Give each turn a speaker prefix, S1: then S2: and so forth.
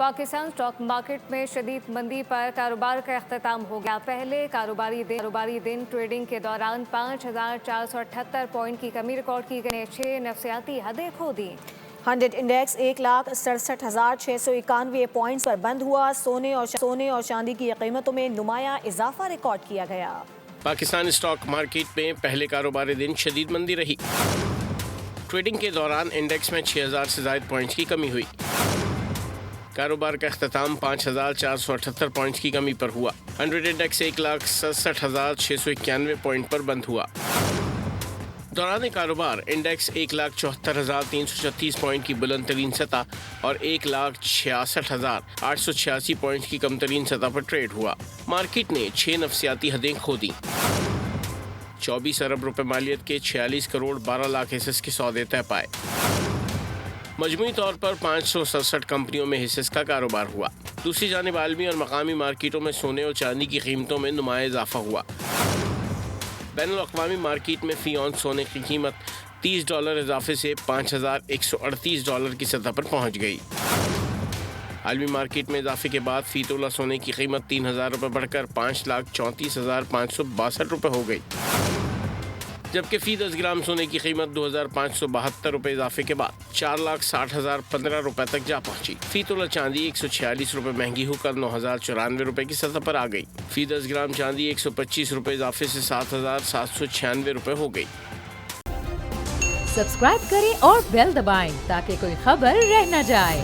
S1: Pakistan stock market میں شدید مندی پر کاروبار کا اختتام ہو گیا۔ پہلے کاروباری دن ٹریڈنگ کے دوران 5478 پوائنٹ کی کمی ریکارڈ کی گئی، 6 نفسیاتی حدیں کھو دیں۔
S2: 100 انڈیکس 1,67,691 پوائنٹس پر بند ہوا۔ سونے اور چاندی کی قیمتوں میں نمایاں اضافہ ریکارڈ کیا گیا۔
S3: پاکستان اسٹاک مارکیٹ میں پہلے کاروباری دن شدید مندی رہی۔ ٹریڈنگ کے دوران انڈیکس میں 6000 سے زائد پوائنٹس کی کمی ہوئی۔ کاروبار کا اختتام 5478 پوائنٹس کی کمی پر ہوا۔ 100 انڈیکس 1,67,691 پوائنٹ پر بند ہوا۔ دوران کاروبار انڈیکس 1,74,336 پوائنٹ کی بلند ترین سطح اور 1,66,886 پوائنٹ کی کم ترین سطح پر ٹریڈ ہوا۔ مارکیٹ نے 6 نفسیاتی حدیں کھو دیں۔ 24 ارب روپے مالیت کے 46 کروڑ 12 لاکھ حصص کے سودے طے پائے۔ مجموعی طور پر 567 کمپنیوں میں حصص کا کاروبار ہوا۔ دوسری جانب عالمی اور مقامی مارکیٹوں میں سونے اور چاندی کی قیمتوں میں نمایاں اضافہ ہوا۔ بین الاقوامی مارکیٹ میں فی اونس سونے کی قیمت $30 اضافے سے $5138 کی سطح پر پہنچ گئی۔ عالمی مارکیٹ میں اضافے کے بعد فی تولہ سونے کی قیمت $3000 بڑھ کر $5,34,562 ہو گئی، جبکہ فی 10 گرام سونے کی قیمت $2572 اضافے کے بعد $4,60,015 تک جا پہنچی۔ فی تولہ چاندی $146 مہنگی ہو کر $9,094 کی سطح پر آ گئی۔ فی 10 گرام چاندی $125 اضافے سے $7,796 ہو گئی۔
S4: سبسکرائب کریں اور بیل دبائیں تاکہ کوئی خبر رہ نہ جائے۔